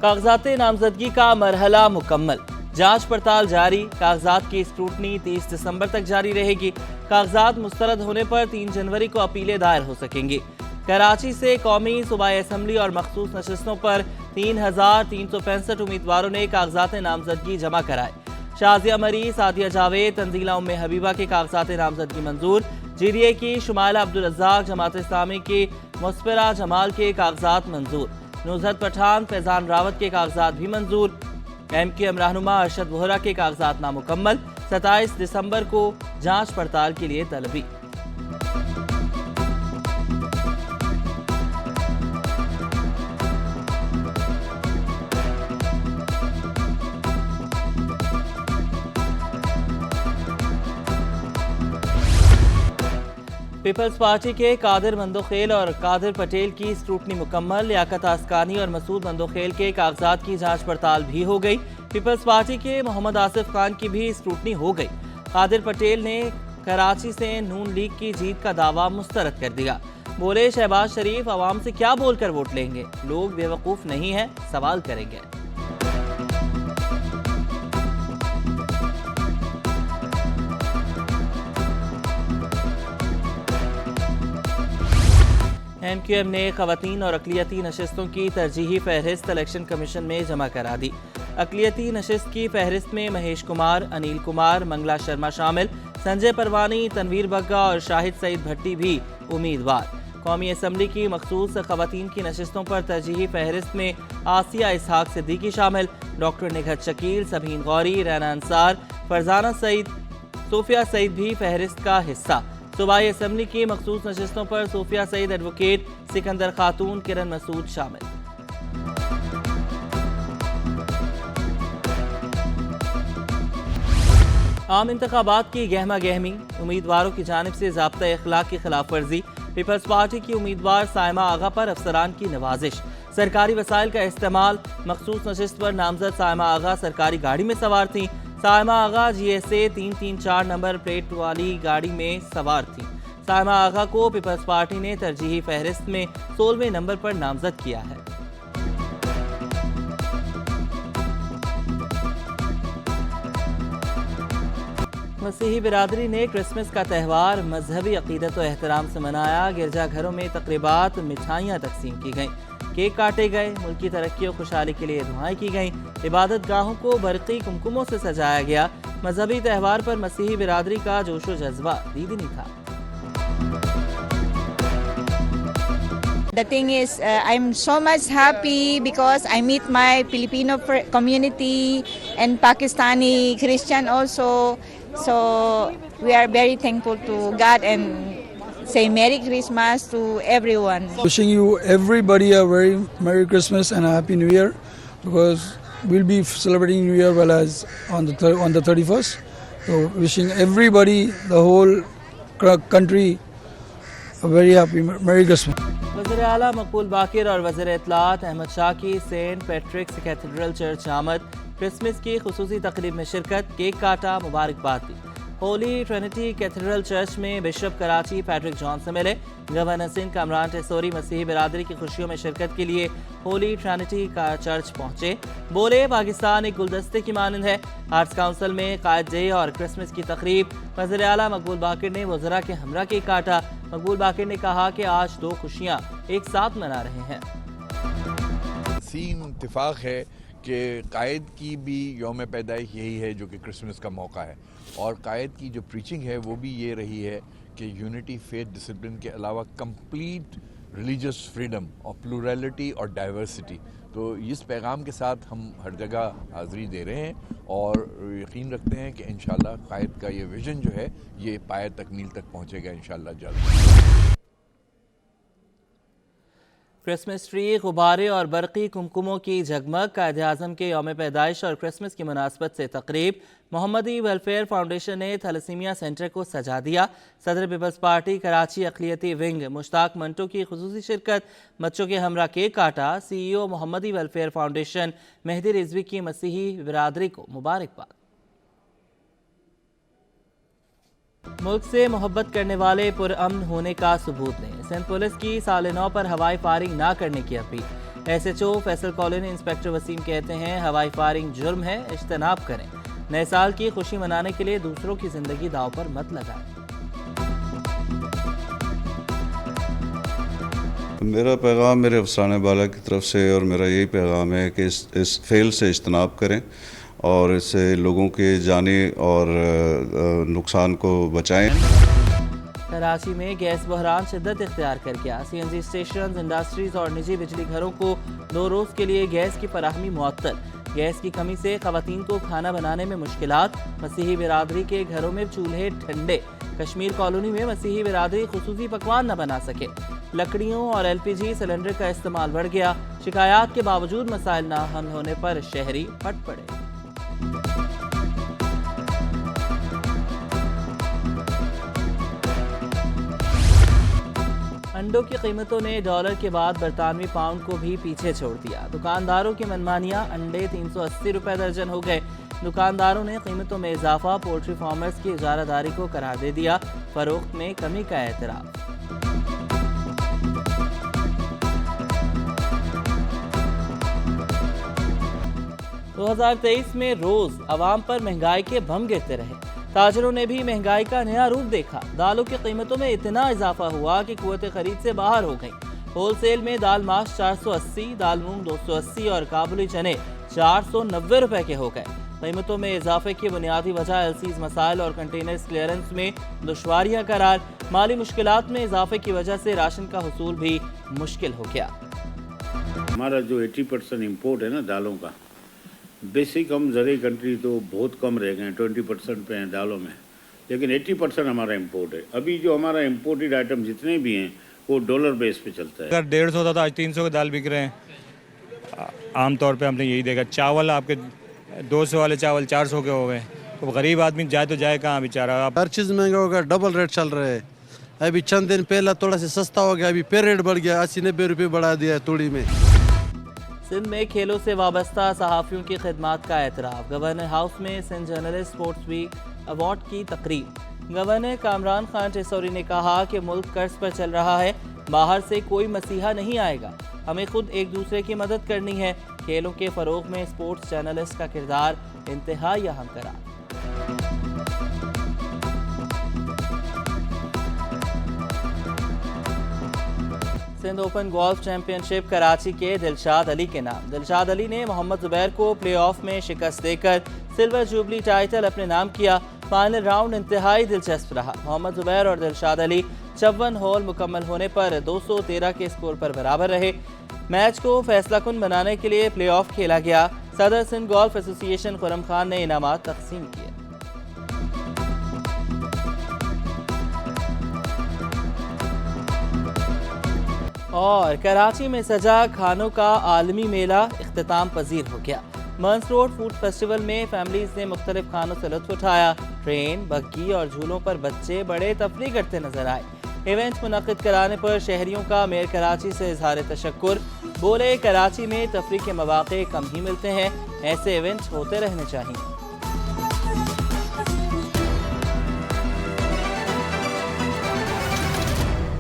कागजात नामजदगी का मरहला मुकम्मल, जांच पड़ताल जारी। कागजात की स्क्रूटनी 30 दिसंबर तक जारी रहेगी। कागजात मुस्तरद होने पर 3 जनवरी को अपीलें दायर हो सकेंगी। कराची से कौमी सूबाई असम्बली और मखसूस नशिस्तों पर 3,365 उम्मीदवारों ने कागजात नामजदगी जमा कराए। शाजिया मरी, सादिया जावेद, तंजीला उम्मे हबीबा के कागजात नामजदगी मंजूर। GDA की शुमाइला अब्दुल रज़्ज़ाक, जमात इस्लामी की मुस्फिरा जमाल के कागजात मंजूर। नुज़हत पठान, फैजान रावत के कागजात भी मंजूर। MQM रहनुमा अरशद वोहरा के कागजात नामुकम्मल, 27 दिसंबर को जांच पड़ताल के लिए तलबी। पीपल्स पार्टी के कादिर मंदोखेल और कादिर पटेल की स्क्रूटनी मुकम्मल। लियाकत आसकानी और मसूद मंदोखेल के कागजात की जांच पड़ताल भी हो गई। पीपल्स पार्टी के मोहम्मद आसिफ खान की भी स्क्रूटनी हो गई। कादिर पटेल ने कराची से नून लीग की जीत का दावा मुस्तरद कर दिया। बोले, शहबाज शरीफ अवाम से क्या बोलकर वोट लेंगे, लोग बेवकूफ़ नहीं हैं, सवाल करेंगे। MQM ने ख़वातीन और अक़लियती नशिस्तों की तरजीही फहरिस्त इलेक्शन कमीशन में जमा करा दी। अक़लियती नशिस्त की फहरिस्त में महेश कुमार, अनिल कुमार, मंगला शर्मा शामिल। संजय परवानी, तनवीर बग्गा और शाहिद सईद भट्टी भी उम्मीदवार। कौमी असम्बली की मखसूस ख़वातीन की नशिस्तों पर तरजीही फहरिस्त में आसिया इसहाक सिद्दीकी शामिल। डॉक्टर निघत शकील, सबीन गौरी, रैना अंसार, फरजाना सईद, सोफिया सईद भी फहरिस्त का हिस्सा। सूबाई असम्बली की मखसूस नशिस्तों पर सोफिया सईद, एडवोकेट सिकंदर खातून, किरण मसूद शामिल। आम इंतखाबात की गहमा गहमी, उम्मीदवारों की जानिब से ज़ाब्ता अखलाक की खिलाफ वर्जी। पीपल्स पार्टी की उम्मीदवार साइमा आगा पर अफसरान की नवाजिश। सरकारी वसाइल का इस्तेमाल। मखसूस नशिस्त पर नामजद साइमा आगा सरकारी गाड़ी में सवार थी। साइमा आगा GSA 334 नंबर प्लेट वाली गाड़ी में सवार थी। साइमा आगा को पीपल्स पार्टी ने तरजीही फहरिस्त में 16वें नंबर पर नामजद किया है। मसीही बिरादरी ने क्रिसमस का त्यौहार मजहबी अकीदत और एहतराम से मनाया। गिरजाघरों में तकरीबात, मिठाइयाँ तकसीम की गईं, केक काटे गए, मुल्की तरक्की और खुशहाली के लिए दुआएं की गईं। इबादत गाहों को बरक़ी कुमकुमों से सजाया गया। मजहबी त्यौहार पर मसीही बिरादरी का जोश व जज्बा दीदनी था। The thing is, I'm so much happy because I meet my Filipino community and Pakistani Christian also. So we are very thankful to God and say Merry Christmas to everyone. Wishing you everybody a very Merry Christmas and a Happy New Year, because we'll be celebrating New Year well as on the 31st. So wishing everybody, the whole country, a very happy Merry Christmas. वज़ीर आला मकबूल बाकिर और वज़ीर इत्तलात अहमद शाह की Saint पैट्रिक्स cathedral church आमद। Christmas की खुसूसी तकरीब में शिरकत, केक काटा, मुबारकबाद दी। होली ट्रिनिटी कैथेड्रल चर्च में बिशप कराची पैट्रिक जॉन से मिले। गवर्नर सिंध कामरान टेसोरी मसीही बिरादरी की खुशियों में शिरकत के लिए होली ट्रिनिटी का चर्च पहुंचे। बोले, पाकिस्तान एक गुलदस्ते की मानंद है। आर्ट्स काउंसिल में कायद डे और क्रिसमस की तकरीब। वज़ीर आला मकबूल बाकिर ने वज़रा के हमरा केक काटा। मकबूल बाकिर ने कहा कि आज दो खुशियाँ एक साथ मना रहे हैं। सीन इत्तिफाक है कि कायद की भी यौम पैदाइश यही है जो कि क्रिसमस का मौका है, और कायद की जो प्रीचिंग है वो भी ये रही है कि यूनिटी, फेथ, डिसिप्लिन के अलावा कंप्लीट रिलीजियस फ्रीडम और प्लूरलिटी और डाइवर्सिटी। तो इस पैगाम के साथ हम हर जगह हाज़िरी दे रहे हैं और यकीन रखते हैं कि इंशाल्लाह कायद का ये विज़न जो है ये पाए तकमील तक पहुँचेगा इंशाल्लाह जल्द। क्रिसमस ट्री, गुब्बारे और बरक़ी कुमकुमों की जगमग। कायद आज़म के यौम पैदाइश और क्रिसमस की मुनासबत से तकरीब। मोहम्मदी वेलफेयर फाउंडेशन ने थैलेसीमिया सेंटर को सजा दिया। सदर पीपल्स पार्टी कराची अक़लियती विंग मुश्ताक मंटो की खुसूसी शिरकत। बच्चों के हमरा केक काटा। CEO Mohammadi welfare foundation Mehdi Rizvi की मसीही बिरादरी को मुबारकबाद। मुल्क से मोहब्बत करने वाले पुरअमन होने का सबूत दें। सिंध पुलिस की साल 9 पर हवाई फायरिंग ना करने की अपील। SHO Faisal colony inspector Waseem کہتے ہیں ہوائی فائرنگ جرم ہے، اجتناب کریں، نئے سال کی خوشی منانے کے لیے دوسروں کی زندگی داؤ پر مت لگائیں۔ میرا پیغام میرے افسران بالا کی طرف سے اور میرا یہی پیغام ہے کہ اس فعل سے اجتناب کریں اور اس سے لوگوں کے جانی اور نقصان کو بچائیں۔ کراچی میں گیس بحران شدت اختیار کر گیا۔ CNG اسٹیشنز، انڈسٹریز اور نجی بجلی گھروں کو 2 روز کے لیے گیس کی فراہمی معطل۔ گیس کی کمی سے خواتین کو کھانا بنانے میں مشکلات، مسیحی برادری کے گھروں میں چولہے ٹھنڈے۔ کشمیر کالونی میں مسیحی برادری خصوصی پکوان نہ بنا سکے۔ لکڑیوں اور LPG سلنڈر کا استعمال بڑھ گیا۔ شکایات کے باوجود مسائل نہ حل ہونے پر شہری پھٹ پڑے۔ انڈوں کی قیمتوں نے ڈالر کے بعد برطانوی پاؤنڈ کو بھی پیچھے چھوڑ دیا۔ دکانداروں کی منمانیاں، انڈے 380 روپے درجن ہو گئے۔ دکانداروں نے قیمتوں میں اضافہ، پولٹری فارمرز کی اجارہ داری کو قرار دے دیا، فروخت میں کمی کا اعتراف۔ دو 2023 میں روز عوام پر مہنگائی کے بم گرتے رہے۔ تاجروں نے بھی مہنگائی کا نیا روپ دیکھا۔ دالوں کی قیمتوں میں اتنا اضافہ ہوا کہ قوت خرید سے باہر ہو گئی۔ ہول سیل میں دال ماش 480، دال مونگ 280 اور کابلی چنے 490 روپے کے ہو گئے۔ قیمتوں میں اضافے کی بنیادی وجہ LC's مسائل اور کنٹینرز کلیئرنس میں دشواریاں قرار۔ مالی مشکلات میں اضافے کی وجہ سے راشن کا حصول بھی مشکل ہو گیا۔ ہمارا جو 80% امپورٹ ہے نا دالوں کا، بیسک ہم زرعی کنٹری تو بہت کم رہ گئے ہیں، 20% پہ ہیں دالوں میں، لیکن 80% ہمارا امپورٹ ہے۔ ابھی جو ہمارا امپورٹڈ آئٹم جتنے بھی ہیں وہ ڈالر بیس پہ چلتا ہے۔ اگر 150 ہوتا تھا آج 300 کے دال بک رہے ہیں۔ عام طور پہ ہم نے یہی دیکھا، چاول آپ کے 200 والے چاول 400 کے ہو گئے، تو غریب آدمی جائے تو جائے کہاں بیچارہ۔ ہر چیز مہنگا ہوگا، ڈبل ریٹ چل رہا ہے۔ ابھی چند دن پہلا تھوڑا سا سستا ہو گیا، ابھی پھر ریٹ بڑھ گیا، 80-90 روپے بڑھا دیا ہے توڑی میں۔ سندھ میں کھیلوں سے وابستہ صحافیوں کی خدمات کا اعتراف۔ گورنر ہاؤس میں Sindh journalist sports week award کی تقریب۔ گورنر کامران خان ٹیسوری نے کہا کہ ملک قرض پر چل رہا ہے، باہر سے کوئی مسیحا نہیں آئے گا، ہمیں خود ایک دوسرے کی مدد کرنی ہے۔ کھیلوں کے فروغ میں اسپورٹس جرنلسٹ کا کردار انتہائی اہم قرار۔ سندھ اوپن گولف چیمپئن شپ کراچی کے دلشاد علی کے نام۔ دلشاد علی نے محمد زبیر کو پلے آف میں شکست دے کر سلور جوبلی ٹائٹل اپنے نام کیا۔ فائنل راؤنڈ انتہائی دلچسپ رہا۔ محمد زبیر اور دلشاد علی 54 ہول مکمل ہونے پر 213 کے اسکور پر برابر رہے۔ میچ کو فیصلہ کن بنانے کے لیے پلے آف کھیلا گیا۔ صدر سندھ گولف ایسوسی ایشن خرم خان نے انعامات تقسیم کیے۔ اور کراچی میں سجا کھانوں کا عالمی میلہ اختتام پذیر ہو گیا۔ مرنس روڈ فوڈ فیسٹیول میں فیملیز نے مختلف کھانوں سے لطف اٹھایا۔ ٹرین، بگی اور جھولوں پر بچے بڑے تفریح کرتے نظر آئے۔ ایونٹ منعقد کرانے پر شہریوں کا میئر کراچی سے اظہار تشکر۔ بولے کراچی میں تفریح کے مواقع کم ہی ملتے ہیں، ایسے ایونٹ ہوتے رہنے چاہیے۔